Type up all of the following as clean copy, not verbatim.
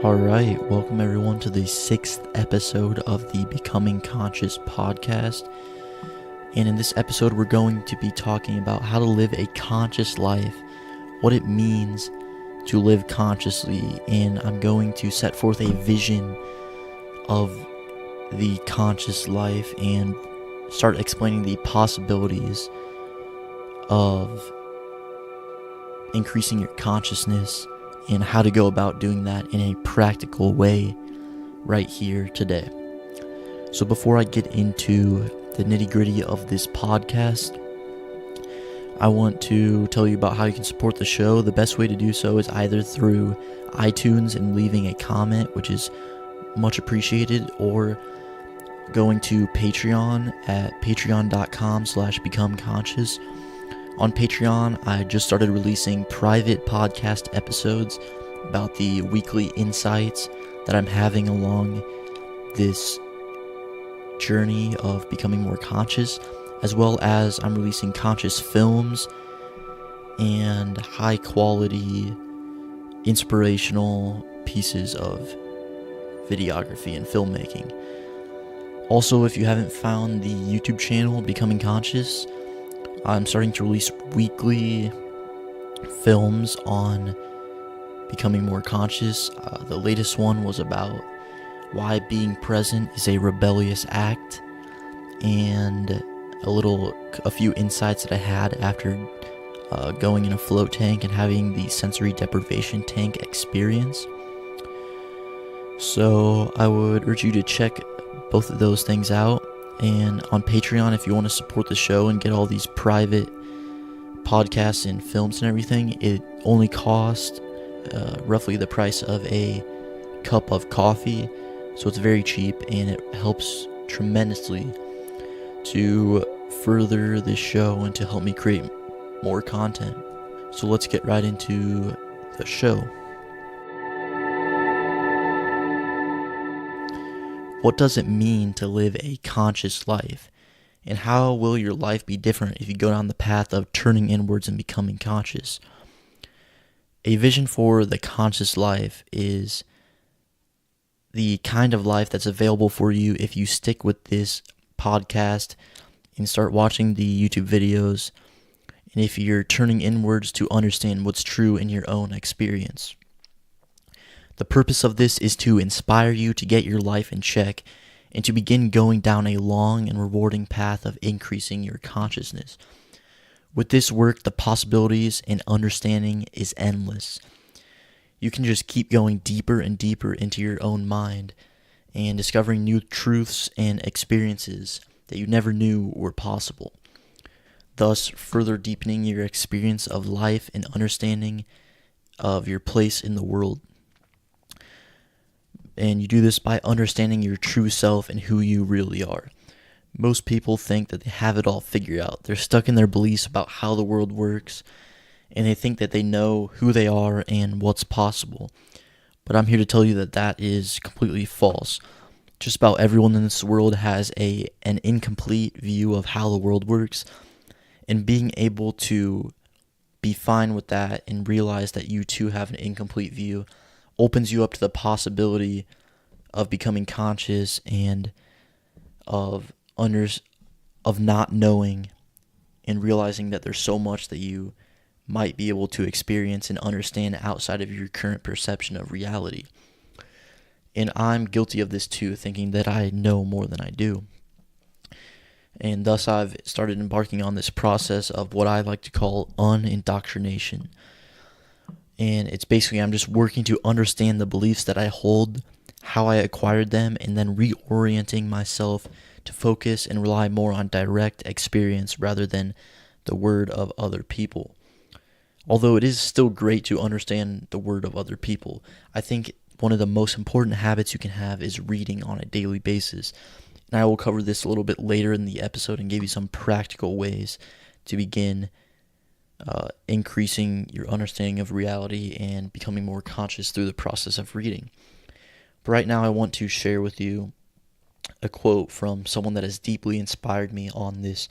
Alright, welcome everyone to the 6th episode of the Becoming Conscious podcast. And in this episode, we're going to be talking about how to live a conscious life, what it means to live consciously, and I'm going to set forth a vision of the conscious life and start explaining the possibilities of increasing your consciousness and how to go about doing that in a practical way right here today. So before I get into the nitty-gritty of this podcast, I want to tell you about how you can support the show. The best way to do so is either through iTunes and leaving a comment, which is much appreciated, or going to Patreon at patreon.com/becomeconscious. On Patreon, I just started releasing private podcast episodes about the weekly insights that I'm having along this journey of becoming more conscious, as well as I'm releasing conscious films and high quality inspirational pieces of videography and filmmaking. Also, if you haven't found the YouTube channel Becoming Conscious, I'm starting to release weekly films on becoming more conscious. The latest one was about why being present is a rebellious act, and a few insights that I had after going in a float tank and having the sensory deprivation tank experience. So I would urge you to check both of those things out. And on Patreon, if you want to support the show and get all these private podcasts and films and everything, it only costs roughly the price of a cup of coffee. So it's very cheap, and it helps tremendously to further this show and to help me create more content. So let's get right into the show. What does it mean to live a conscious life? And how will your life be different if you go down the path of turning inwards and becoming conscious? A vision for the conscious life is the kind of life that's available for you if you stick with this podcast and start watching the YouTube videos, and if you're turning inwards to understand what's true in your own experience. The purpose of this is to inspire you to get your life in check and to begin going down a long and rewarding path of increasing your consciousness. With this work, the possibilities and understanding is endless. You can just keep going deeper and deeper into your own mind and discovering new truths and experiences that you never knew were possible, thus further deepening your experience of life and understanding of your place in the world. And you do this by understanding your true self and who you really are. Most people think that they have it all figured out. They're stuck in their beliefs about how the world works, and they think that they know who they are and what's possible. But I'm here to tell you that that is completely false. Just about everyone in this world has an incomplete view of how the world works, and being able to be fine with that and realize that you too have an incomplete view opens you up to the possibility of becoming conscious and of not knowing, and realizing that there's so much that you might be able to experience and understand outside of your current perception of reality. And I'm guilty of this too, thinking that I know more than I do. And thus I've started embarking on this process of what I like to call unindoctrination. And it's basically I'm just working to understand the beliefs that I hold, how I acquired them, and then reorienting myself to focus and rely more on direct experience rather than the word of other people. Although it is still great to understand the word of other people, I think one of the most important habits you can have is reading on a daily basis. And I will cover this a little bit later in the episode and give you some practical ways to begin increasing your understanding of reality and becoming more conscious through the process of reading. But right now I want to share with you a quote from someone that has deeply inspired me on this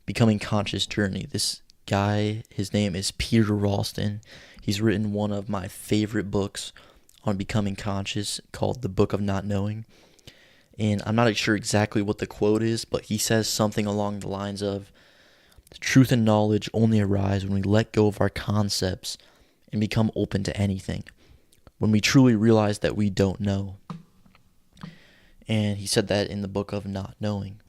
becoming conscious journey. This guy, his name is Peter Ralston. He's written one of my favorite books on becoming conscious called The Book of Not Knowing. And I'm not sure exactly what the quote is, but he says something along the lines of, truth and knowledge only arise when we let go of our concepts and become open to anything, when we truly realize that we don't know. And he said that in The Book of Not Knowing.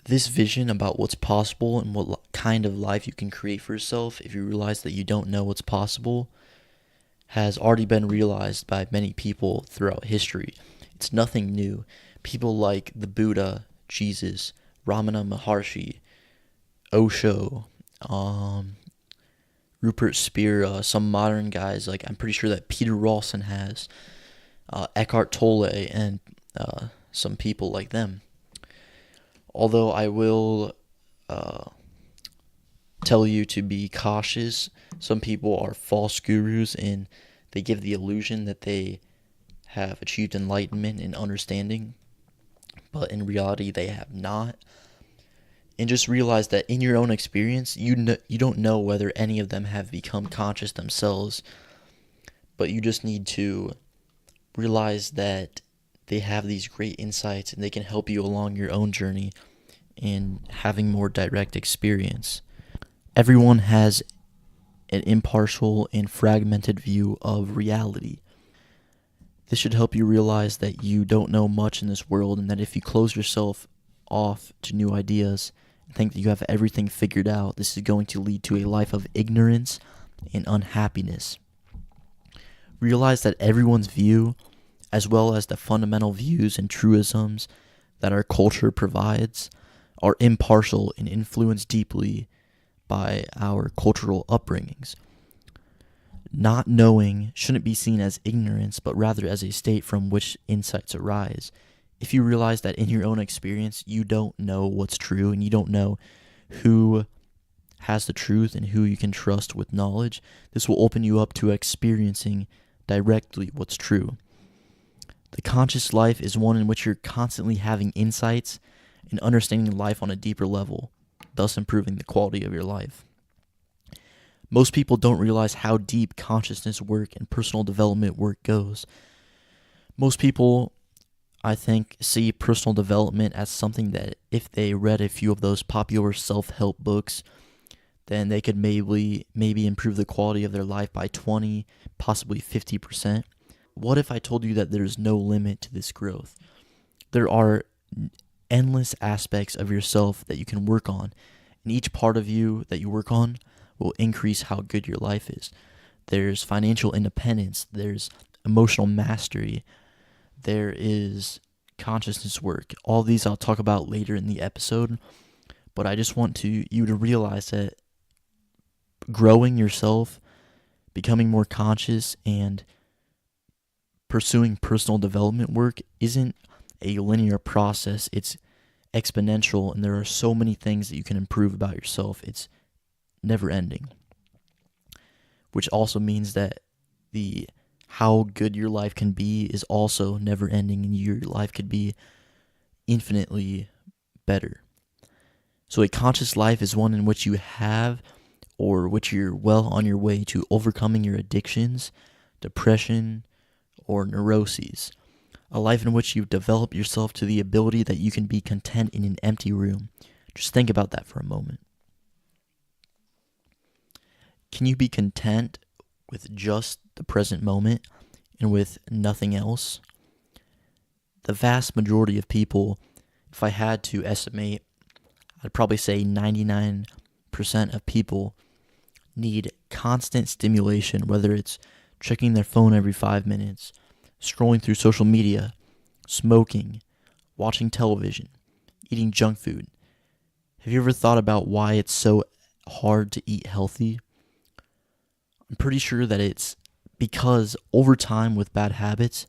This vision about what's possible and what kind of life you can create for yourself if you realize that you don't know what's possible has already been realized by many people throughout history. It's nothing new. People like the Buddha, Jesus, Ramana Maharshi, Osho, Rupert Spira, some modern guys, like I'm pretty sure that Peter Rawson has, Eckhart Tolle, and some people like them. Although I will tell you to be cautious. Some people are false gurus and they give the illusion that they have achieved enlightenment and understanding, but in reality they have not. And just realize that in your own experience, you don't know whether any of them have become conscious themselves, but you just need to realize that they have these great insights and they can help you along your own journey in having more direct experience. Everyone has an impartial and fragmented view of reality. This should help you realize that you don't know much in this world, and that if you close yourself off to new ideas and think that you have everything figured out, this is going to lead to a life of ignorance and unhappiness. Realize that everyone's view, as well as the fundamental views and truisms that our culture provides, are impartial and influenced deeply by our cultural upbringings. Not knowing shouldn't be seen as ignorance, but rather as a state from which insights arise. If you realize that in your own experience you don't know what's true and you don't know who has the truth and who you can trust with knowledge, this will open you up to experiencing directly what's true. The conscious life is one in which you're constantly having insights and understanding life on a deeper level, thus improving the quality of your life. Most people don't realize how deep consciousness work and personal development work goes. Most people, I think, see personal development as something that if they read a few of those popular self-help books, then they could maybe improve the quality of their life by 20, possibly 50%. What if I told you that there's no limit to this growth? There are endless aspects of yourself that you can work on, and each part of you that you work on will increase how good your life is. There's financial independence, there's emotional mastery, there is consciousness work. All these I'll talk about later in the episode, but I just want you to realize that growing yourself, becoming more conscious, and pursuing personal development work isn't a linear process. It's exponential, and there are so many things that you can improve about yourself. It's never ending, which also means that how good your life can be is also never ending, and your life could be infinitely better. So a conscious life is one in which you have, or which you're well on your way to overcoming your addictions, depression, or neuroses. A life in which you've developed yourself to the ability that you can be content in an empty room. Just think about that for a moment. Can you be content with just the present moment and with nothing else? The vast majority of people, if I had to estimate, I'd probably say 99% of people need constant stimulation, whether it's checking their phone every 5 minutes, scrolling through social media, smoking, watching television, eating junk food. Have you ever thought about why it's so hard to eat healthy? I'm pretty sure that it's because over time with bad habits,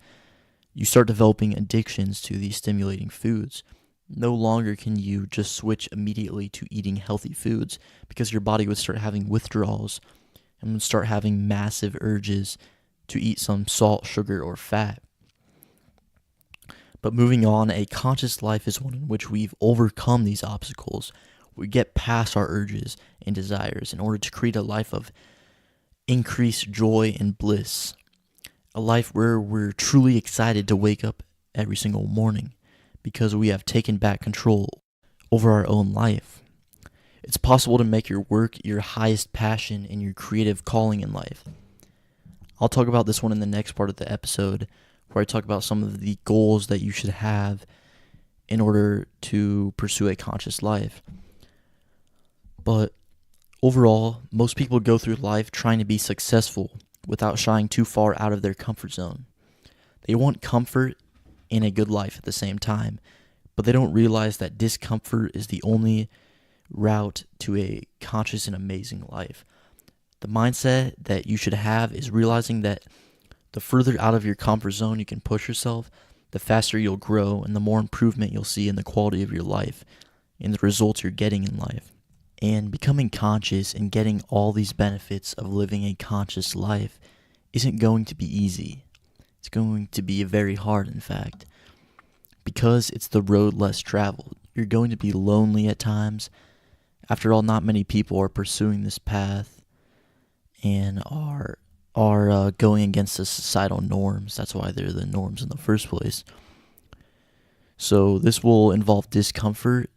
you start developing addictions to these stimulating foods. No longer can you just switch immediately to eating healthy foods because your body would start having withdrawals and would start having massive urges to eat some salt, sugar, or fat. But moving on, a conscious life is one in which we've overcome these obstacles. We get past our urges and desires in order to create a life of increased joy and bliss. a life where we're truly excited to wake up every single morning because we have taken back control over our own life. It's possible to make your work your highest passion and your creative calling in life. I'll talk about this one in the next part of the episode, where I talk about some of the goals that you should have in order to pursue a conscious life. But overall, most people go through life trying to be successful without shying too far out of their comfort zone. They want comfort and a good life at the same time, but they don't realize that discomfort is the only route to a conscious and amazing life. The mindset that you should have is realizing that the further out of your comfort zone you can push yourself, the faster you'll grow and the more improvement you'll see in the quality of your life and the results you're getting in life. And becoming conscious and getting all these benefits of living a conscious life isn't going to be easy. It's going to be very hard, in fact, because it's the road less traveled. You're going to be lonely at times. After all, not many people are pursuing this path and are going against the societal norms. That's why they're the norms in the first place. So this will involve discomfort,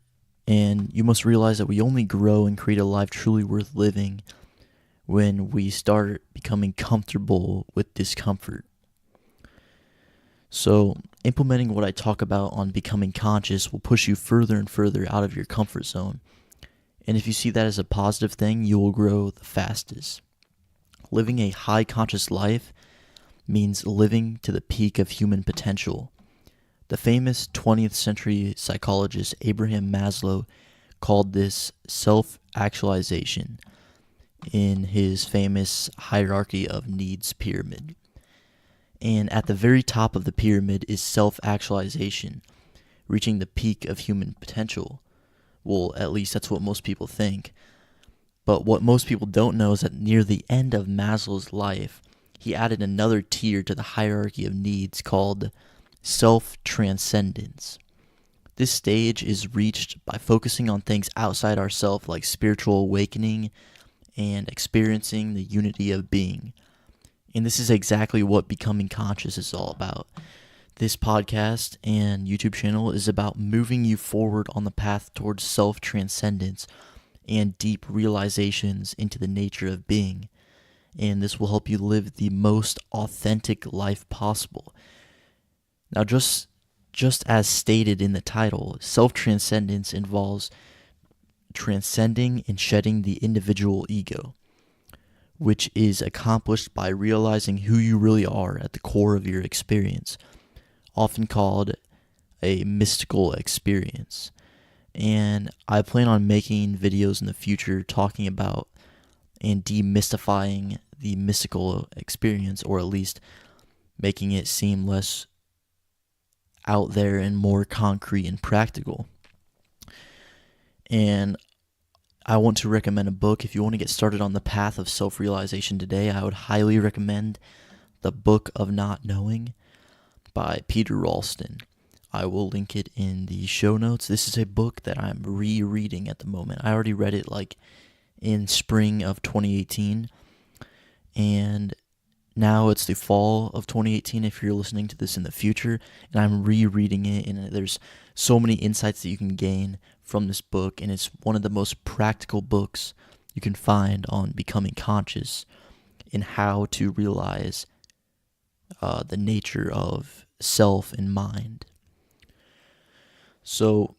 and you must realize that we only grow and create a life truly worth living when we start becoming comfortable with discomfort. So implementing what I talk about on becoming conscious will push you further and further out of your comfort zone. And if you see that as a positive thing, you will grow the fastest. Living a high conscious life means living to the peak of human potential. The famous 20th century psychologist Abraham Maslow called this self-actualization in his famous hierarchy of needs pyramid. And at the very top of the pyramid is self-actualization, reaching the peak of human potential. Well, at least that's what most people think. But what most people don't know is that near the end of Maslow's life, he added another tier to the hierarchy of needs called self-transcendence. This stage is reached by focusing on things outside ourselves like spiritual awakening and experiencing the unity of being. And this is exactly what becoming conscious is all about. This podcast and YouTube channel is about moving you forward on the path towards self-transcendence and deep realizations into the nature of being. And this will help you live the most authentic life possible. Now, just as stated in the title, self-transcendence involves transcending and shedding the individual ego, which is accomplished by realizing who you really are at the core of your experience, often called a mystical experience. And I plan on making videos in the future talking about and demystifying the mystical experience, or at least making it seem less out there and more concrete and practical. And I want to recommend a book. If you want to get started on the path of self-realization today, I would highly recommend The Book of Not Knowing by Peter Ralston. I will link it in the show notes. This is a book that I'm rereading at the moment. I already read it in spring of 2018, and now it's the fall of 2018 if you're listening to this in the future, and I'm rereading it, and there's so many insights that you can gain from this book, and it's one of the most practical books you can find on becoming conscious and how to realize the nature of self and mind. So,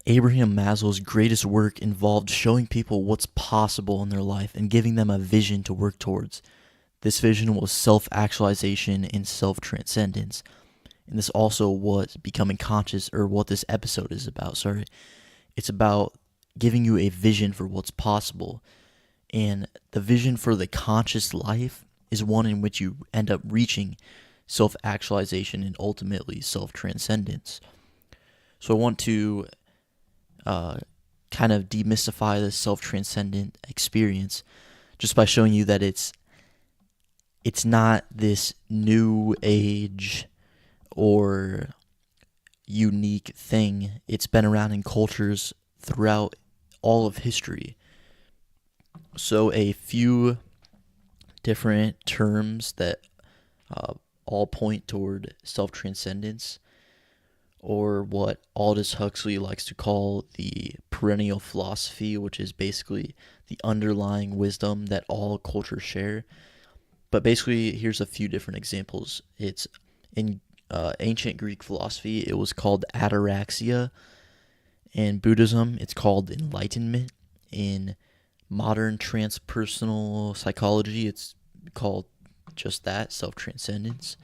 Abraham Maslow's greatest work involved showing people what's possible in their life and giving them a vision to work towards. This vision was self-actualization and self-transcendence. And this also was becoming conscious, or what this episode is about, It's about giving you a vision for what's possible. And the vision for the conscious life is one in which you end up reaching self-actualization and ultimately self-transcendence. So I want to kind of demystify the self-transcendent experience just by showing you that it's not this new age or unique thing. It's been around in cultures throughout all of history. So a few different terms that all point toward self-transcendence, or what Aldous Huxley likes to call the perennial philosophy, which is basically the underlying wisdom that all cultures share. But basically, here's a few different examples. It's in ancient Greek philosophy, it was called ataraxia. In Buddhism, it's called enlightenment. In modern transpersonal psychology, it's called just that, self-transcendence.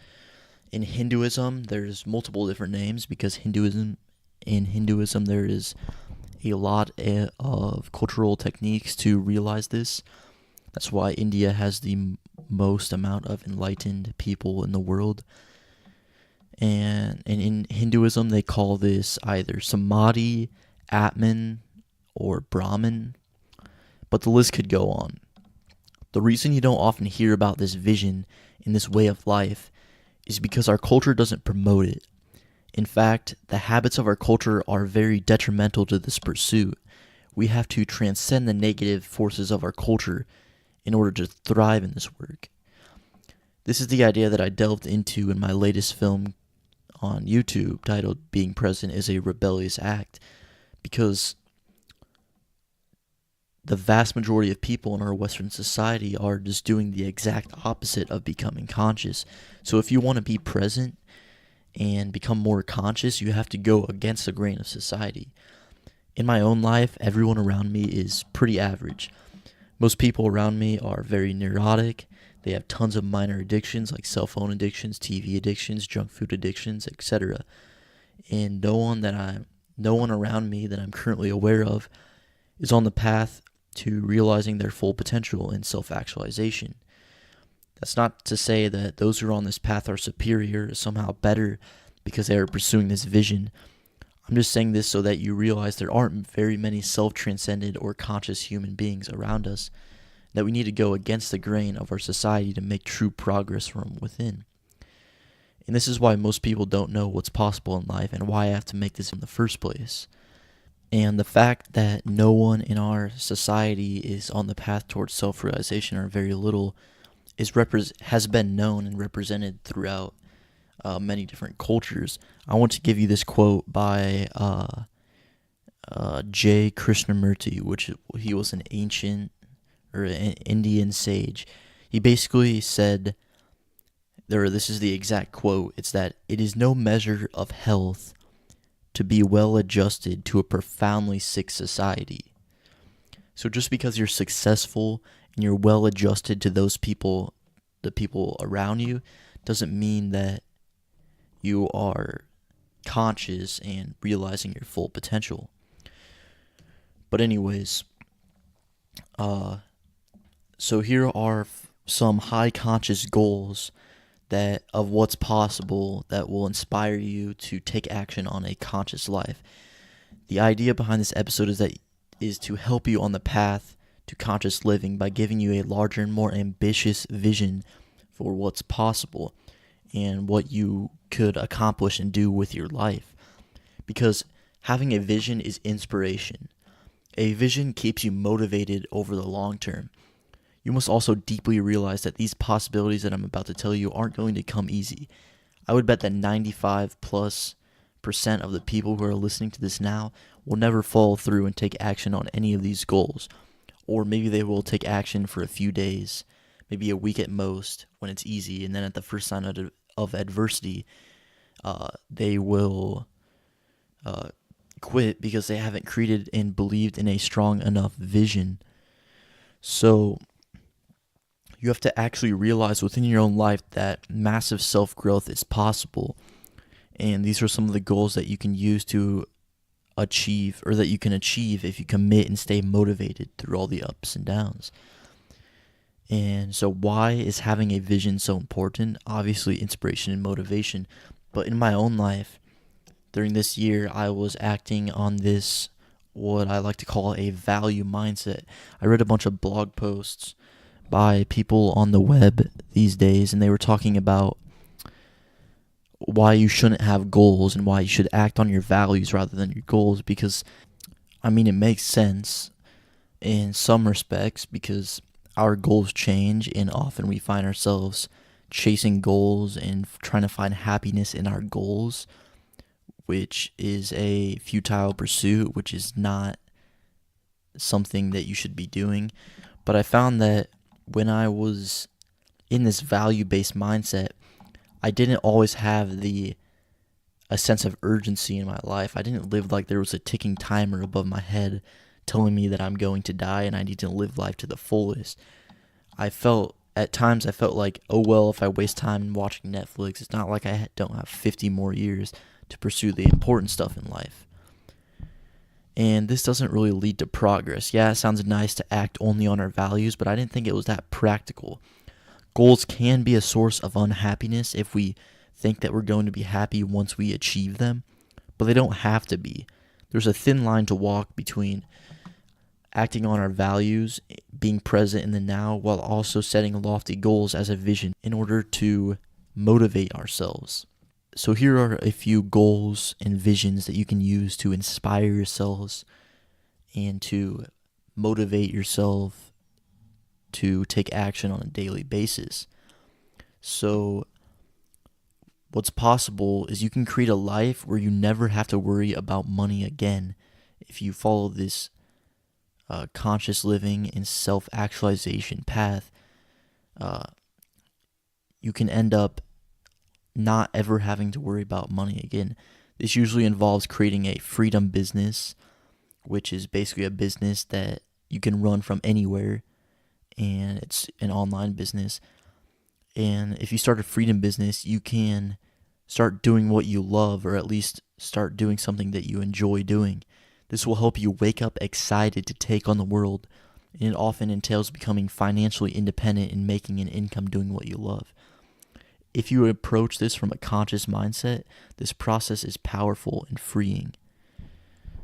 In Hinduism, there's multiple different names because in Hinduism there is a lot of cultural techniques to realize this. That's why India has the most amount of enlightened people in the world. And in Hinduism, they call this either Samadhi, Atman, or Brahman. But the list could go on. The reason you don't often hear about this vision in this way of life is because our culture doesn't promote it. In fact, the habits of our culture are very detrimental to this pursuit. We have to transcend the negative forces of our culture in order to thrive in this work. This is the idea that I delved into in my latest film on YouTube titled Being Present is a Rebellious Act, because the vast majority of people in our Western society are just doing the exact opposite of becoming conscious. So if you want to be present and become more conscious, you have to go against the grain of society. In my own life, everyone around me is pretty average. Most people around me are very neurotic. They have tons of minor addictions like cell phone addictions, TV addictions, junk food addictions, etc. And no one around me that I'm currently aware of is on the path to realizing their full potential in self-actualization. That's not to say that those who are on this path are superior or somehow better because they are pursuing this vision. I'm just saying this so that you realize there aren't very many self-transcended or conscious human beings around us, that we need to go against the grain of our society to make true progress from within. And this is why most people don't know what's possible in life and why I have to make this in the first place. And the fact that no one in our society is on the path towards self-realization, or very little, has been known and represented throughout many different cultures. I want to give you this quote by J. Krishnamurti, which he was an ancient or an Indian sage. He basically said, this is the exact quote, it's that it is no measure of health to be well adjusted to a profoundly sick society. So just because you're successful and you're well adjusted to those people, the people around you, doesn't mean that you are conscious and realizing your full potential. But anyways, so here are some high conscious goals that of what's possible that will inspire you to take action on a conscious life. The idea behind this episode is to help you on the path to conscious living by giving you a larger and more ambitious vision for what's possible and what you could accomplish and do with your life. Because having a vision is inspiration. A vision keeps you motivated over the long term. You must also deeply realize that these possibilities that I'm about to tell you aren't going to come easy. I would bet that 95+% of the people who are listening to this now will never follow through and take action on any of these goals. Or maybe they will take action for a few days, maybe a week at most, when it's easy, and then at the first sign of adversity, they will quit because they haven't created and believed in a strong enough vision. So you have to actually realize within your own life that massive self-growth is possible. And these are some of the goals that you can use to achieve, or that you can achieve if you commit and stay motivated through all the ups and downs. And so why is having a vision so important? Obviously inspiration and motivation. But in my own life, during this year, I was acting on this, what I like to call a value mindset. I read a bunch of blog posts by people on the web these days, and they were talking about why you shouldn't have goals and why you should act on your values rather than your goals, because, I mean, it makes sense in some respects because our goals change and often we find ourselves chasing goals and trying to find happiness in our goals, which is a futile pursuit, which is not something that you should be doing. But I found that when I was in this value-based mindset, I didn't always have a sense of urgency in my life. I didn't live like there was a ticking timer above my head telling me that I'm going to die and I need to live life to the fullest. At times I felt like, oh well, if I waste time watching Netflix, it's not like I don't have 50 more years to pursue the important stuff in life. And this doesn't really lead to progress. Yeah, it sounds nice to act only on our values, but I didn't think it was that practical. Goals can be a source of unhappiness if we think that we're going to be happy once we achieve them, but they don't have to be. There's a thin line to walk between acting on our values, being present in the now, while also setting lofty goals as a vision in order to motivate ourselves. So here are a few goals and visions that you can use to inspire yourselves and to motivate yourself to take action on a daily basis. So what's possible is you can create a life where you never have to worry about money again if you follow this conscious living and self-actualization path. You can end up not ever having to worry about money again. This usually involves creating a freedom business, which is basically a business that you can run from anywhere, and it's an online business. And if you start a freedom business, you can start doing what you love, or at least start doing something that you enjoy doing. This will help you wake up excited to take on the world, and it often entails becoming financially independent and making an income doing what you love. If you approach this from a conscious mindset, this process is powerful and freeing.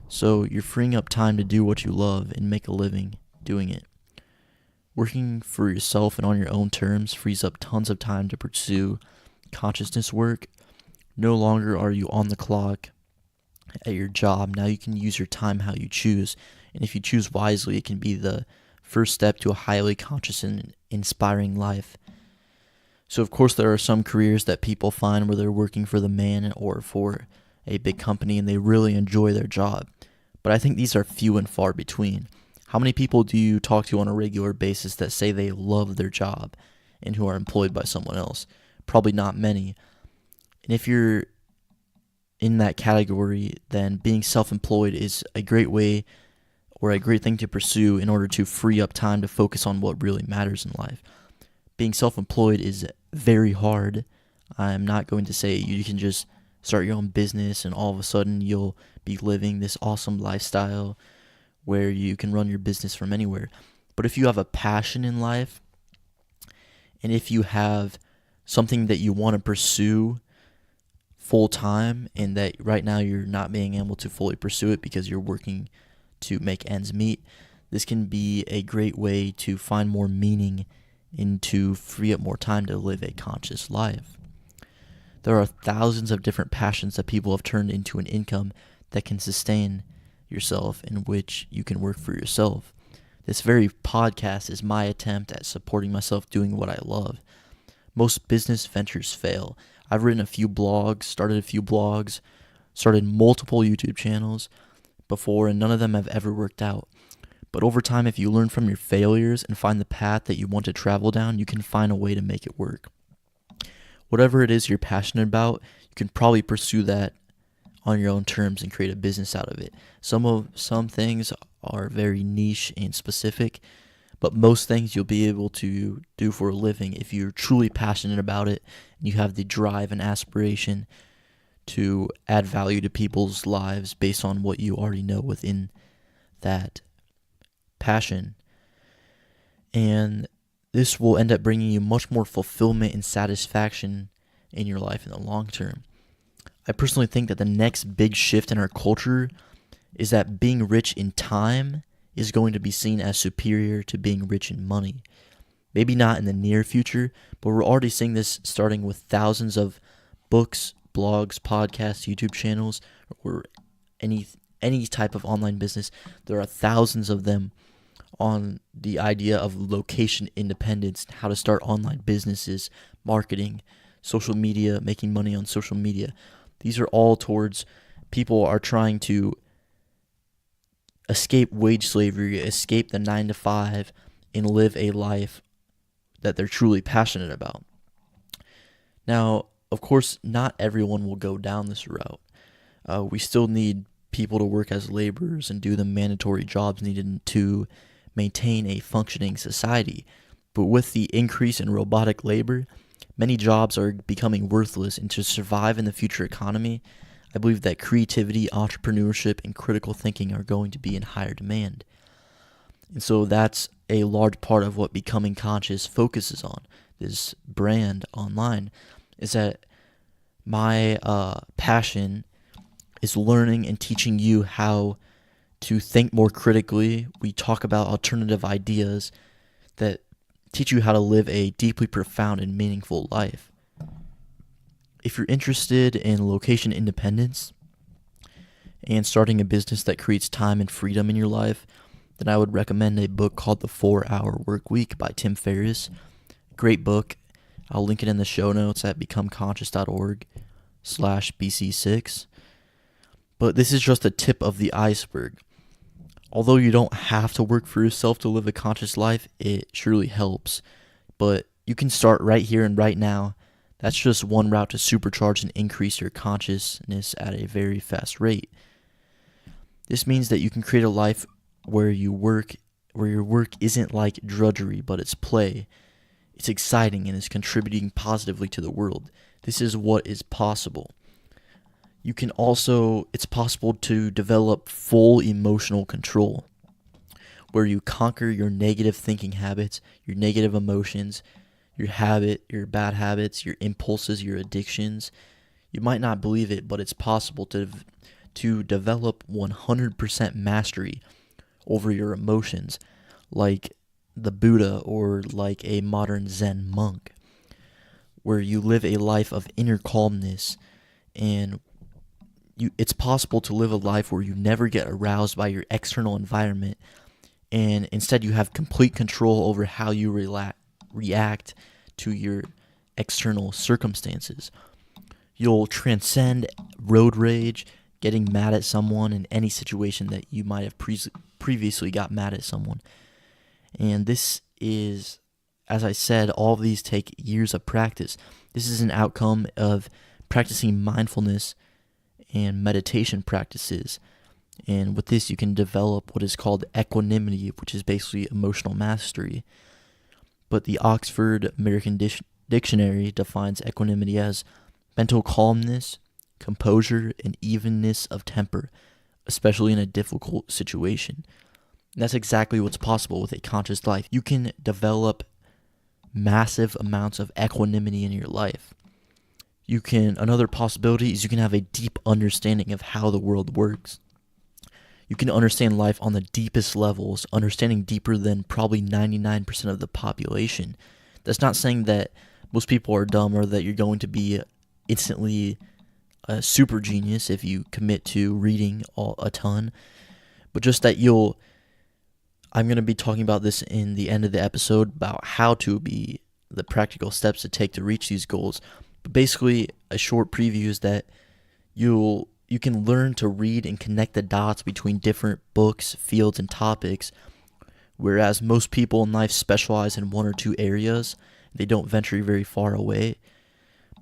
So you're freeing up time to do what you love and make a living doing it. Working for yourself and on your own terms frees up tons of time to pursue consciousness work. No longer are you on the clock at your job. Now you can use your time how you choose. And if you choose wisely, it can be the first step to a highly conscious and inspiring life. So of course there are some careers that people find where they're working for the man or for a big company and they really enjoy their job. But I think these are few and far between. How many people do you talk to on a regular basis that say they love their job and who are employed by someone else? Probably not many. And if you're in that category, then being self-employed is a great way or a great thing to pursue in order to free up time to focus on what really matters in life. Being self-employed is very hard. I'm not going to say you can just start your own business and all of a sudden you'll be living this awesome lifestyle where you can run your business from anywhere. But if you have a passion in life, and if you have something that you want to pursue full time, and that right now you're not being able to fully pursue it because you're working to make ends meet, this can be a great way to find more meaning and to free up more time to live a conscious life. There are thousands of different passions that people have turned into an income that can sustain yourself, in which you can work for yourself. This very podcast is my attempt at supporting myself doing what I love. Most business ventures fail. I've written a few blogs, started multiple YouTube channels before, and none of them have ever worked out. But over time, if you learn from your failures and find the path that you want to travel down, you can find a way to make it work. Whatever it is you're passionate about, you can probably pursue that on your own terms and create a business out of it. Some things are very niche and specific, but most things you'll be able to do for a living if you're truly passionate about it and you have the drive and aspiration to add value to people's lives based on what you already know within that passion. And this will end up bringing you much more fulfillment and satisfaction in your life in the long term. I personally think that the next big shift in our culture is that being rich in time is going to be seen as superior to being rich in money. Maybe not in the near future, but we're already seeing this starting with thousands of books, blogs, podcasts, YouTube channels, or any type of online business. There are thousands of them on the idea of location independence, how to start online businesses, marketing, social media, making money on social media. These are all towards people are trying to escape wage slavery, escape the 9 to 5, and live a life that they're truly passionate about. Now, of course, not everyone will go down this route. We still need people to work as laborers and do the mandatory jobs needed to maintain a functioning society. But with the increase in robotic labor, many jobs are becoming worthless, and to survive in the future economy, I believe that creativity, entrepreneurship, and critical thinking are going to be in higher demand. And so that's a large part of what Becoming Conscious focuses on, this brand online, is that my passion is learning and teaching you how to think more critically. We talk about alternative ideas that teach you how to live a deeply profound and meaningful life. If you're interested in location independence and starting a business that creates time and freedom in your life, then I would recommend a book called The 4-Hour Workweek by Tim Ferriss. Great book. I'll link it in the show notes at becomeconscious.org/BC6. But this is just the tip of the iceberg. Although you don't have to work for yourself to live a conscious life, it surely helps. But you can start right here and right now. That's just one route to supercharge and increase your consciousness at a very fast rate. This means that you can create a life where your work isn't like drudgery, but it's play. It's exciting and is contributing positively to the world. This is what is possible. It's possible to develop full emotional control, where you conquer your negative thinking habits, your negative emotions, your bad habits, your impulses, your addictions. You might not believe it, but it's possible to develop 100% mastery over your emotions, like the Buddha or like a modern Zen monk, where you live a life of inner calmness, and it's possible to live a life where you never get aroused by your external environment, and instead you have complete control over how you react to your external circumstances. You'll transcend road rage, getting mad at someone in any situation that you might have previously got mad at someone. And this is, as I said, all of these take years of practice. This is an outcome of practicing mindfulness and meditation practices. And with this, you can develop what is called equanimity, which is basically emotional mastery. But the Oxford American Dictionary defines equanimity as mental calmness, composure, and evenness of temper, especially in a difficult situation. And that's exactly what's possible with a conscious life. You can develop massive amounts of equanimity in your life. Another possibility is you can have a deep understanding of how the world works. You can understand life on the deepest levels, understanding deeper than probably 99% of the population. That's not saying that most people are dumb or that you're going to be instantly a super genius if you commit to reading a ton, but just that I'm going to be talking about this in the end of the episode about how to be the practical steps to take to reach these goals. But basically, a short preview is that you can learn to read and connect the dots between different books, fields, and topics, whereas most people in life specialize in one or two areas. They don't venture very far away,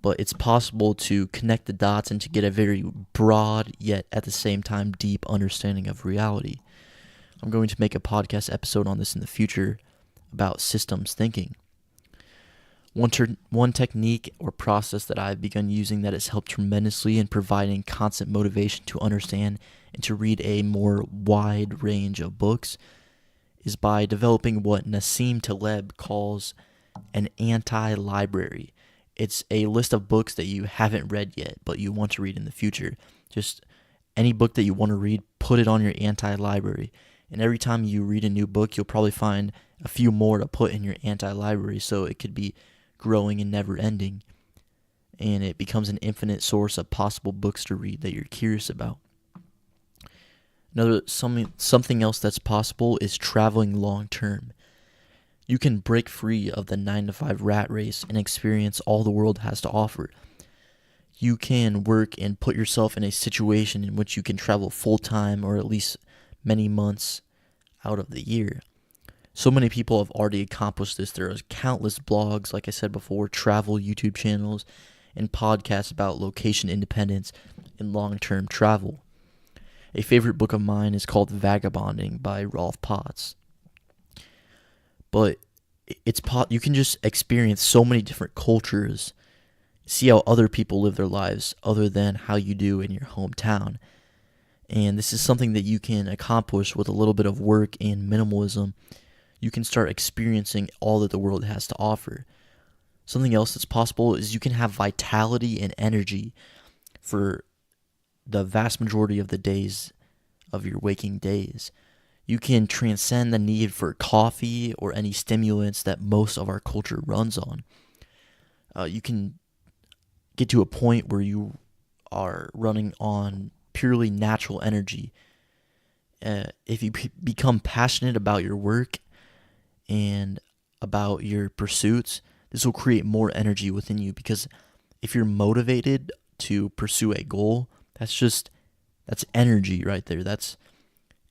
but it's possible to connect the dots and to get a very broad, yet at the same time deep understanding of reality. I'm going to make a podcast episode on this in the future about systems thinking. One technique or process that I've begun using that has helped tremendously in providing constant motivation to understand and to read a more wide range of books is by developing what Nassim Taleb calls an anti-library. It's a list of books that you haven't read yet, but you want to read in the future. Just any book that you want to read, put it on your anti-library. And every time you read a new book, you'll probably find a few more to put in your anti-library, so it could be growing and never ending, and it becomes an infinite source of possible books to read that you're curious about. Something else that's possible is traveling long term. You can break free of the 9 to 5 rat race and experience all the world has to offer. You can work and put yourself in a situation in which you can travel full time or at least many months out of the year. So many people have already accomplished this. There are countless blogs, like I said before, travel YouTube channels, and podcasts about location independence and long-term travel. A favorite book of mine is called Vagabonding by Rolf Potts. But you can just experience so many different cultures, see how other people live their lives other than how you do in your hometown. And this is something that you can accomplish with a little bit of work and minimalism. You can start experiencing all that the world has to offer. Something else that's possible is you can have vitality and energy for the vast majority of the days of your waking days. You can transcend the need for coffee or any stimulants that most of our culture runs on. You can get to a point where you are running on purely natural energy. If you become passionate about your work and about your pursuits, this will create more energy within you, because if you're motivated to pursue a goal, that's energy right there. That's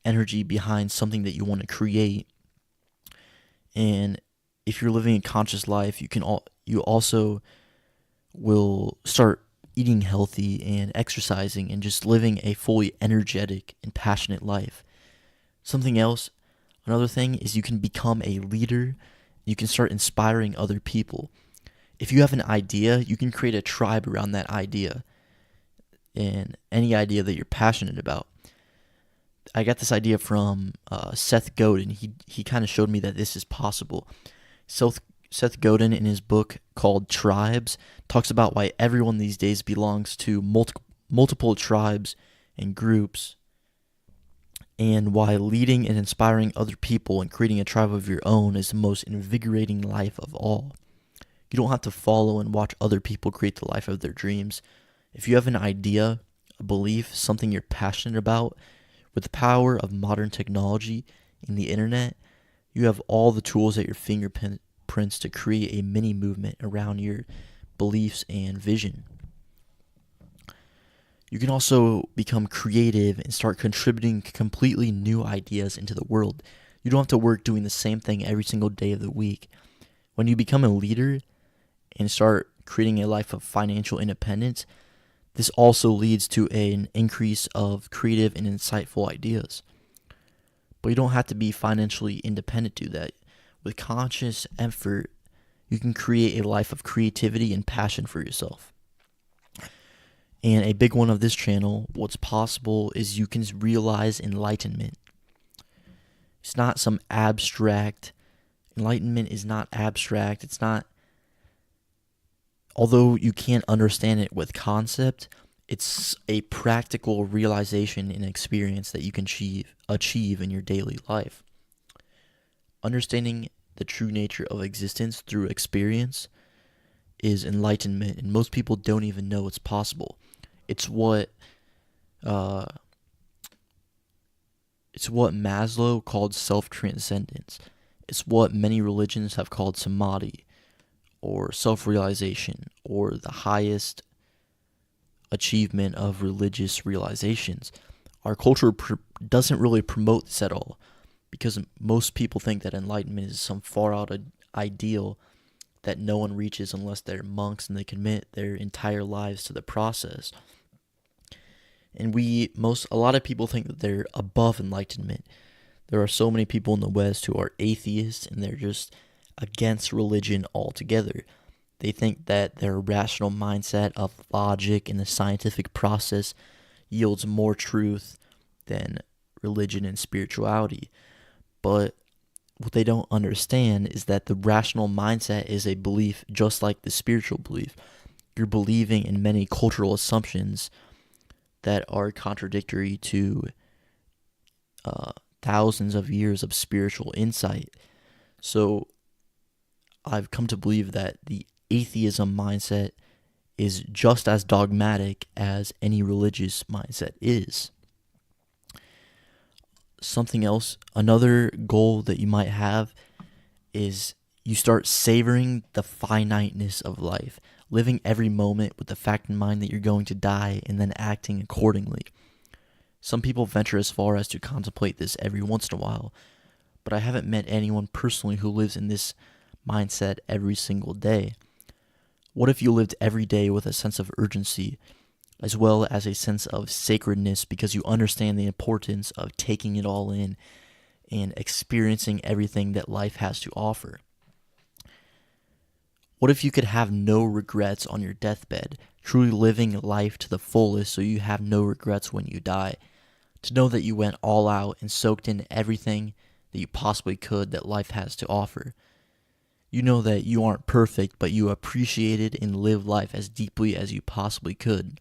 energy behind something that you want to create. And if you're living a conscious life, you also will start eating healthy and exercising and just living a fully energetic and passionate life. Another thing is you can become a leader. You can start inspiring other people. If you have an idea, you can create a tribe around that idea and any idea that you're passionate about. I got this idea from Seth Godin. He kind of showed me that this is possible. Seth Godin, in his book called Tribes, talks about why everyone these days belongs to multiple tribes and groups, and why leading and inspiring other people and creating a tribe of your own is the most invigorating life of all. You don't have to follow and watch other people create the life of their dreams. If you have an idea, a belief, something you're passionate about, with the power of modern technology and the internet, you have all the tools at your fingerprints to create a mini movement around your beliefs and vision. You can also become creative and start contributing completely new ideas into the world. You don't have to work doing the same thing every single day of the week. When you become a leader and start creating a life of financial independence, this also leads to an increase of creative and insightful ideas. But you don't have to be financially independent to do that. With conscious effort, you can create a life of creativity and passion for yourself. And a big one of this channel, what's possible is you can realize enlightenment. It's not some abstract. Enlightenment is not abstract. It's not, although you can't understand it with concept, it's a practical realization and experience that you can achieve in your daily life. Understanding the true nature of existence through experience is enlightenment, and most people don't even know it's possible. It's what Maslow called self-transcendence. It's what many religions have called samadhi, or self-realization, or the highest achievement of religious realizations. Our culture doesn't really promote this at all, because most people think that enlightenment is some far-out ideal that no one reaches unless they're monks and they commit their entire lives to the process. And a lot of people think that they're above enlightenment. There are so many people in the West who are atheists, and they're just against religion altogether. They think that their rational mindset of logic and the scientific process yields more truth than religion and spirituality. But what they don't understand is that the rational mindset is a belief just like the spiritual belief. You're believing in many cultural assumptions that are contradictory to thousands of years of spiritual insight. So I've come to believe that the atheism mindset is just as dogmatic as any religious mindset is. Something else, another goal that you might have is you start savoring the finiteness of life, living every moment with the fact in mind that you're going to die and then acting accordingly. Some people venture as far as to contemplate this every once in a while, but I haven't met anyone personally who lives in this mindset every single day. What if you lived every day with a sense of urgency, as well as a sense of sacredness, because you understand the importance of taking it all in and experiencing everything that life has to offer? What if you could have no regrets on your deathbed, truly living life to the fullest so you have no regrets when you die? To know that you went all out and soaked in everything that you possibly could that life has to offer. You know that you aren't perfect, but you appreciated and lived life as deeply as you possibly could.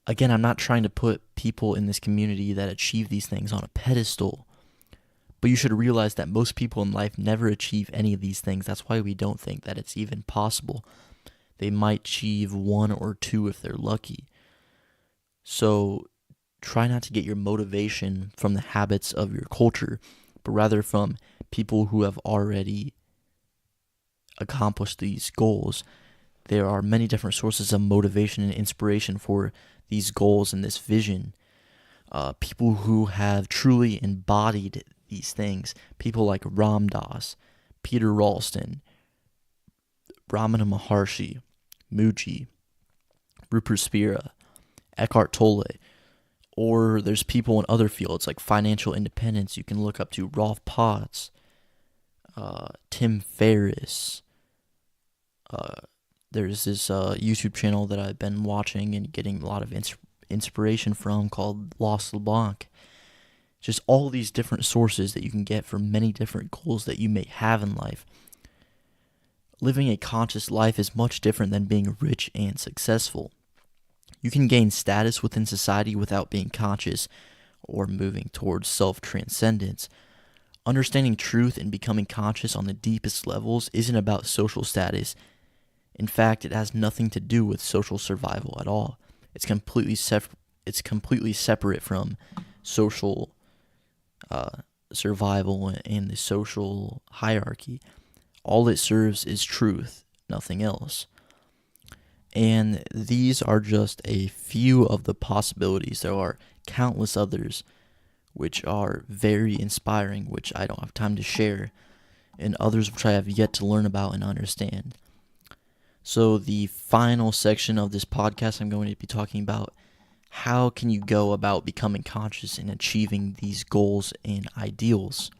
Again, I'm not trying to put people in this community that achieve these things on a pedestal, but you should realize that most people in life never achieve any of these things. That's why we don't think that it's even possible. They might achieve one or two if they're lucky. So try not to get your motivation from the habits of your culture, but rather from people who have already accomplished these goals. There are many different sources of motivation and inspiration for these goals and this vision. People who have truly embodied these things. People like Ram Dass, Peter Ralston, Ramana Maharshi, Mooji, Rupert Spira, Eckhart Tolle. Or there's people in other fields like financial independence. You can look up to Rolf Potts, Tim Ferriss. There's this YouTube channel that I've been watching and getting a lot of inspiration from called Lost LeBlanc. Just all these different sources that you can get for many different goals that you may have in life. Living a conscious life is much different than being rich and successful. You can gain status within society without being conscious or moving towards self-transcendence. Understanding truth and becoming conscious on the deepest levels isn't about social status. In fact, it has nothing to do with social survival at all. It's completely separate from social survival and the social hierarchy. All it serves is truth, nothing else. And these are just a few of the possibilities. There are countless others which are very inspiring, which I don't have time to share, and others which I have yet to learn about and understand. So the final section of this podcast, I'm going to be talking about how can you go about becoming conscious and achieving these goals and ideals.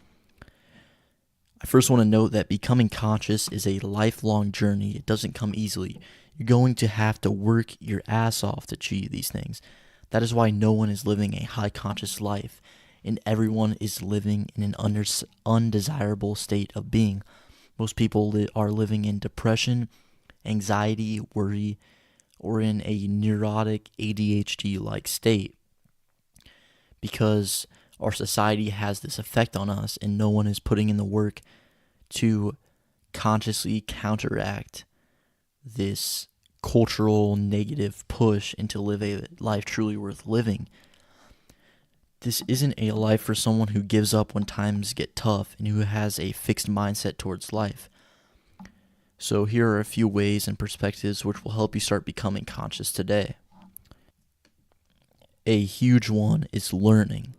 I first want to note that becoming conscious is a lifelong journey. It doesn't come easily. You're going to have to work your ass off to achieve these things. That is why no one is living a high conscious life, and everyone is living in an undesirable state of being. Most people are living in depression, anxiety, worry, or in a neurotic ADHD-like state, because our society has this effect on us and no one is putting in the work to consciously counteract this cultural negative push and to live a life truly worth living. This isn't a life for someone who gives up when times get tough and who has a fixed mindset towards life. So here are a few ways and perspectives which will help you start becoming conscious today. A huge one is learning.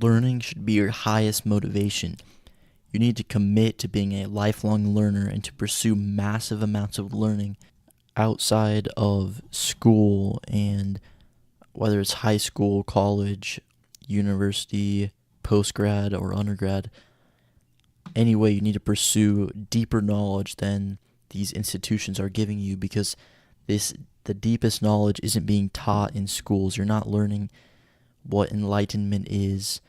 Learning should be your highest motivation. You need to commit to being a lifelong learner and to pursue massive amounts of learning outside of school, and whether it's high school, college, university, postgrad, or undergrad. Anyway, you need to pursue deeper knowledge than these institutions are giving you, because the deepest knowledge isn't being taught in schools. You're not learning what enlightenment is,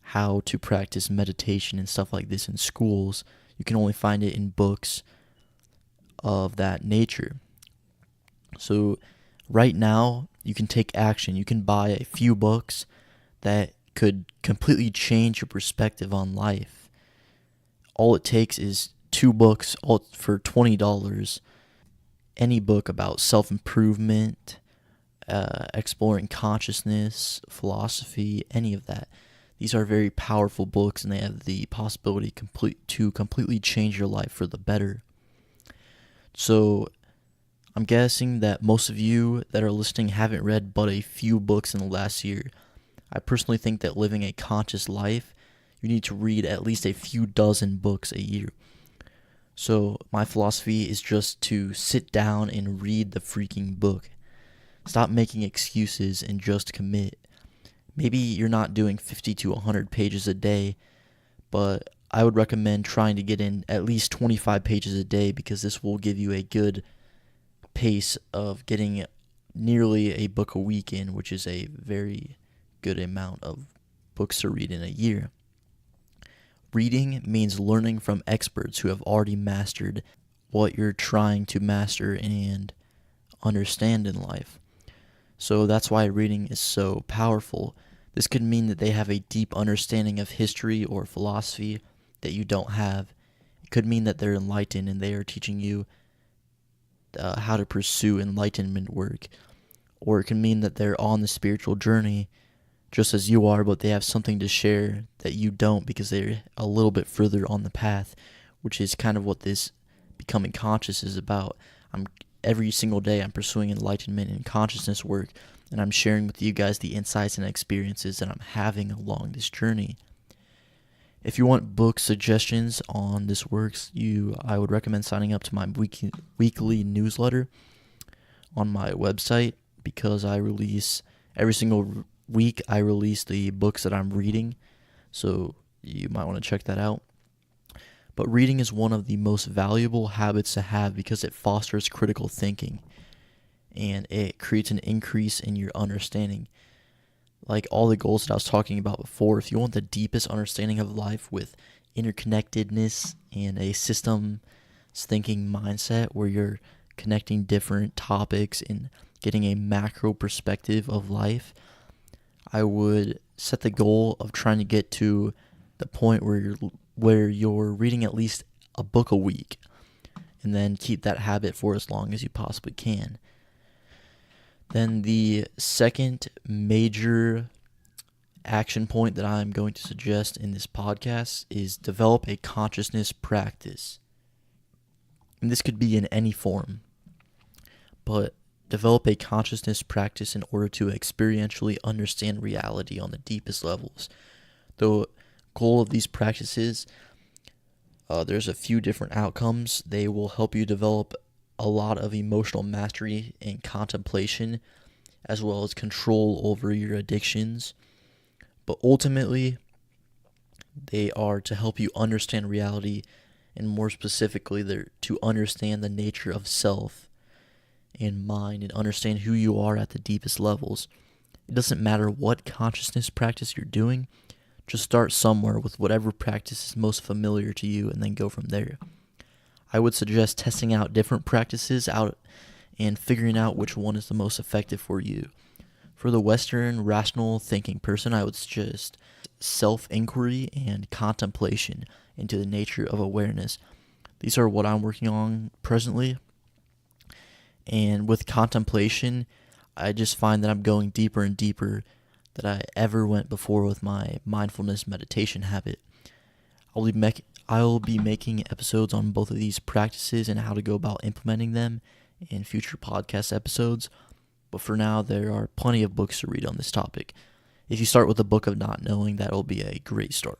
how to practice meditation and stuff like this in schools. You can only find it in books of that nature. So right now, you can take action. You can buy a few books that could completely change your perspective on life. All it takes is 2 books all for $20. Any book about self-improvement, exploring consciousness, philosophy, any of that. These are very powerful books, and they have the possibility to completely change your life for the better. So I'm guessing that most of you that are listening haven't read but a few books in the last year. I personally think that living a conscious life, you need to read at least a few dozen books a year. So my philosophy is just to sit down and read the freaking book. Stop making excuses and just commit. Maybe you're not doing 50 to 100 pages a day, but I would recommend trying to get in at least 25 pages a day, because this will give you a good pace of getting nearly a book a week in, which is a very good amount of books to read in a year. Reading means learning from experts who have already mastered what you're trying to master and understand in life. So that's why reading is so powerful. This could mean that they have a deep understanding of history or philosophy that you don't have. It could mean that they're enlightened and they are teaching you how to pursue enlightenment work. Or it can mean that they're on the spiritual journey just as you are, but they have something to share that you don't because they're a little bit further on the path, which is kind of what this becoming conscious is about. Every single day I'm pursuing enlightenment and consciousness work, and I'm sharing with you guys the insights and experiences that I'm having along this journey. If you want book suggestions on this works, I would recommend signing up to my weekly newsletter on my website, because I release every single week. I release the books that I'm reading, so you might want to check that out. But reading is one of the most valuable habits to have because it fosters critical thinking and it creates an increase in your understanding. Like all the goals that I was talking about before, if you want the deepest understanding of life with interconnectedness and a systems thinking mindset where you're connecting different topics and getting a macro perspective of life, I would set the goal of trying to get to the point where you're reading at least a book a week, and then keep that habit for as long as you possibly can. Then the second major action point that I'm going to suggest in this podcast is develop a consciousness practice. And this could be in any form, but develop a consciousness practice in order to experientially understand reality on the deepest levels. The goal of these practices, there's a few different outcomes. They will help you develop a lot of emotional mastery and contemplation, as well as control over your addictions. But ultimately, they are to help you understand reality, and more specifically, they're to understand the nature of self and mind and understand who you are at the deepest levels. It doesn't matter what consciousness practice you're doing, just start somewhere with whatever practice is most familiar to you and then go from there. I would suggest testing out different practices out and figuring out which one is the most effective for you. For the Western rational thinking person, I would suggest self-inquiry and contemplation into the nature of awareness. These are what I'm working on presently. And with contemplation, I just find that I'm going deeper and deeper than I ever went before with my mindfulness meditation habit. I'll be making episodes on both of these practices and how to go about implementing them in future podcast episodes. But for now, there are plenty of books to read on this topic. If you start with the Book of Not Knowing, that will be a great start.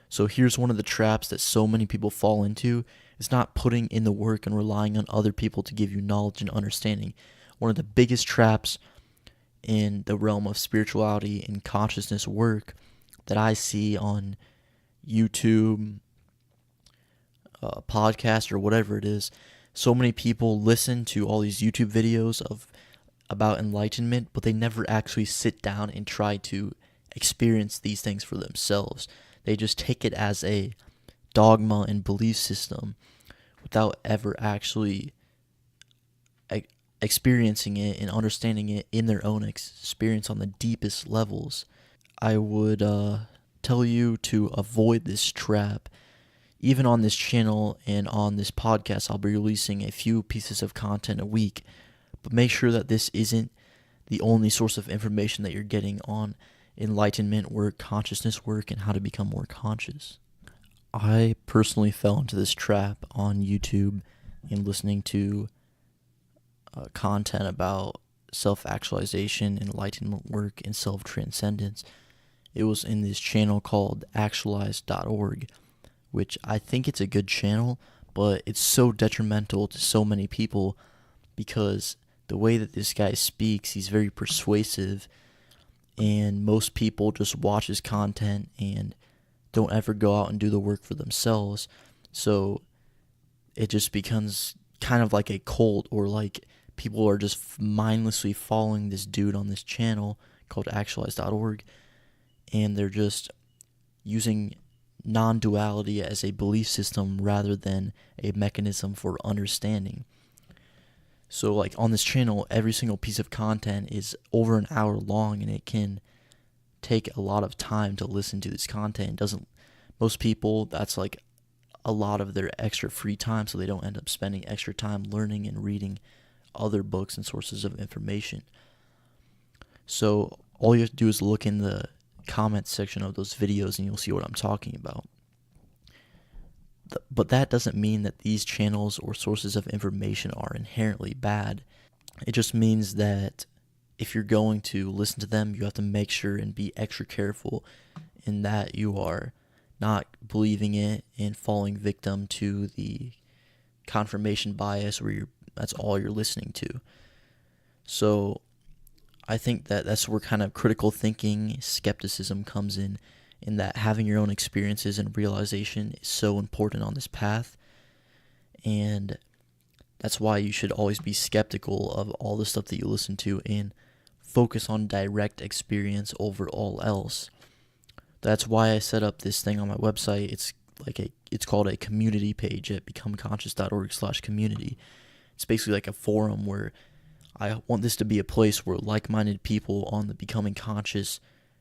So here's one of the traps that so many people fall into. It's not putting in the work and relying on other people to give you knowledge and understanding. One of the biggest traps in the realm of spirituality and consciousness work that I see on YouTube, podcast, or whatever it is, so many people listen to all these YouTube videos about enlightenment, but they never actually sit down and try to experience these things for themselves. They just take it as a dogma and belief system without ever actually experiencing it and understanding it in their own experience on the deepest levels. I would tell you to avoid this trap. Even on this channel and on this podcast, I'll be releasing a few pieces of content a week, but make sure that this isn't the only source of information that you're getting on enlightenment work, consciousness work, and how to become more conscious. I personally fell into this trap on YouTube and listening to content about self-actualization, enlightenment work, and self-transcendence. It was in this channel called Actualized.org, which I think it's a good channel, but it's so detrimental to so many people because the way that this guy speaks, he's very persuasive, and most people just watch his content and don't ever go out and do the work for themselves. So it just becomes kind of like a cult, or like people are just mindlessly following this dude on this channel called Actualized.org, and they're just using non-duality as a belief system rather than a mechanism for understanding. So like on this channel, every single piece of content is over an hour long, and it can take a lot of time to listen to this content. Most people, that's like a lot of their extra free time, so they don't end up spending extra time learning and reading other books and sources of information. So all you have to do is look in the comment section of those videos and you'll see what I'm talking about. But that doesn't mean that these channels or sources of information are inherently bad. It just means that if you're going to listen to them, you have to make sure and be extra careful in that you are not believing it and falling victim to the confirmation bias where that's all you're listening to. So I think that that's where kind of critical thinking, skepticism comes in that having your own experiences and realization is so important on this path. And that's why you should always be skeptical of all the stuff that you listen to and focus on direct experience over all else. That's why I set up this thing on my website. It's called a community page at becomeconscious.org/community. It's basically like a forum where I want this to be a place where like-minded people on the becoming conscious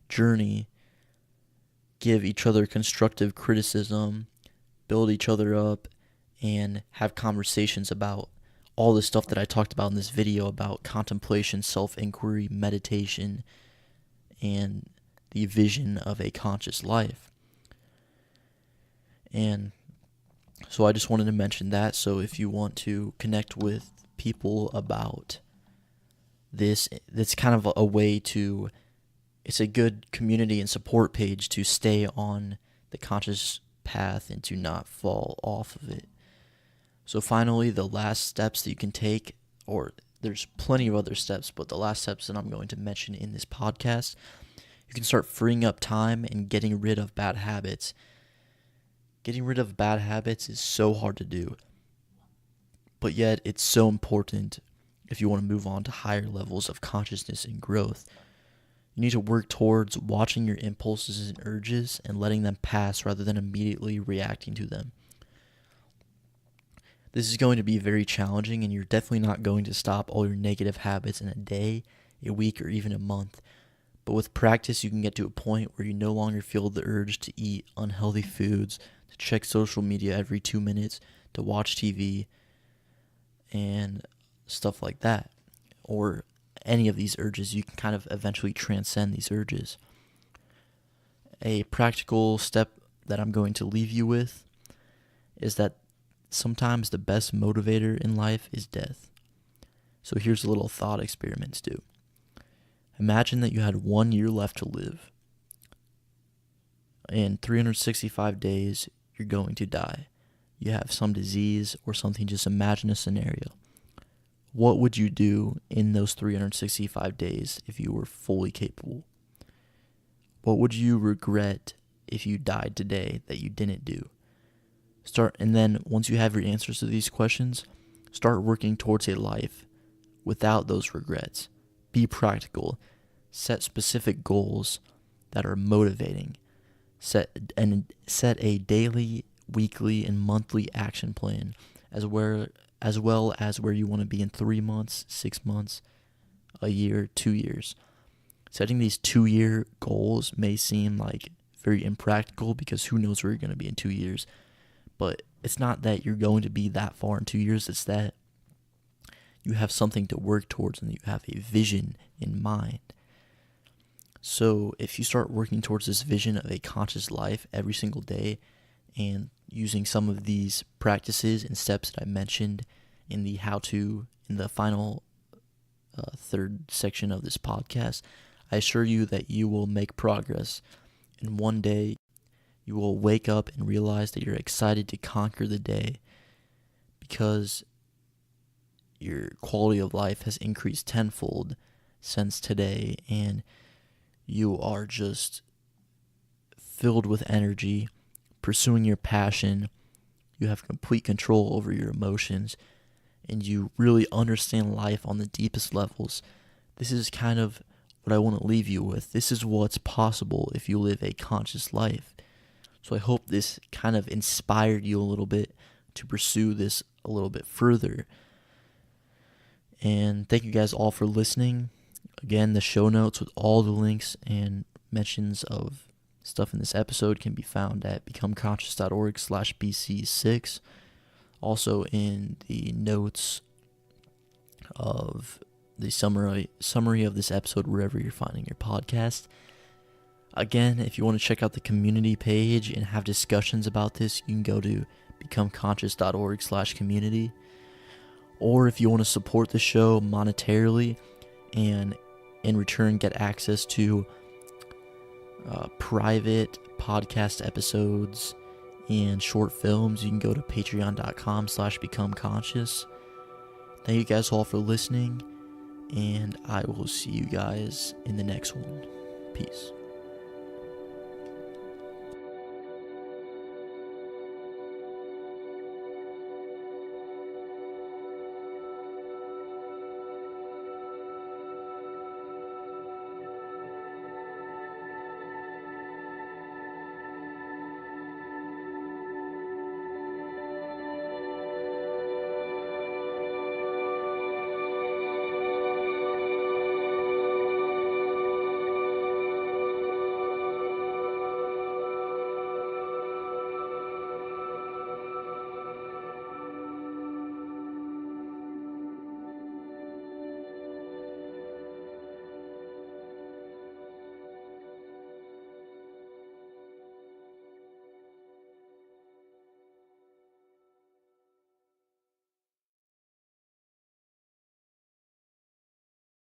journey give each other constructive criticism, build each other up, and have conversations about all the stuff that I talked about in this video about contemplation, self-inquiry, meditation, and the vision of a conscious life. And so I just wanted to mention that. So if you want to connect with people about this, that's kind of a way to, it's a good community and support page to stay on the conscious path and to not fall off of it. So finally, the last steps that you can take, or there's plenty of other steps, but the last steps that I'm going to mention in this podcast, you can start freeing up time and getting rid of bad habits. Getting rid of bad habits is so hard to do, but yet it's so important if you want to move on to higher levels of consciousness and growth. You need to work towards watching your impulses and urges and letting them pass rather than immediately reacting to them. This is going to be very challenging, and you're definitely not going to stop all your negative habits in a day, a week, or even a month. But with practice, you can get to a point where you no longer feel the urge to eat unhealthy foods, to check social media every 2 minutes, to watch TV, and stuff like that. Or any of these urges. You can kind of eventually transcend these urges. A practical step that I'm going to leave you with is that sometimes the best motivator in life is death. So here's a little thought experiment to do. Imagine that you had 1 year left to live. In 365 days, you're going to die. You have some disease or something. Just imagine a scenario. What would you do in those 365 days if you were fully capable? What would you regret if you died today that you didn't do? And then once you have your answers to these questions, start working towards a life without those regrets. Be practical. Set specific goals that are motivating. Set a daily, weekly, and monthly action plan as well as where you want to be in 3 months, 6 months, a year, 2 years. Setting these 2-year goals may seem like very impractical because who knows where you're going to be in 2 years. But it's not that you're going to be that far in 2 years. It's that you have something to work towards and you have a vision in mind. So if you start working towards this vision of a conscious life every single day and using some of these practices and steps that I mentioned in the in the final third section of this podcast, I assure you that you will make progress. And one day you will wake up and realize that you're excited to conquer the day because your quality of life has increased tenfold since today, and you are just filled with energy, pursuing your passion. You have complete control over your emotions, and you really understand life on the deepest levels. This is kind of what I want to leave you with. This is what's possible if you live a conscious life. So I hope this kind of inspired you a little bit to pursue this a little bit further. And thank you guys all for listening. Again, the show notes with all the links and mentions of stuff in this episode can be found at becomeconscious.org/BC6. Also in the notes of the summary of this episode wherever you're finding your podcast. Again, if you want to check out the community page and have discussions about this, you can go to becomeconscious.org/community. Or if you want to support the show monetarily and in return get access to private podcast episodes and short films, you can go to patreon.com/becomeconscious. Thank you guys all for listening, and I will see you guys in the next one. Peace.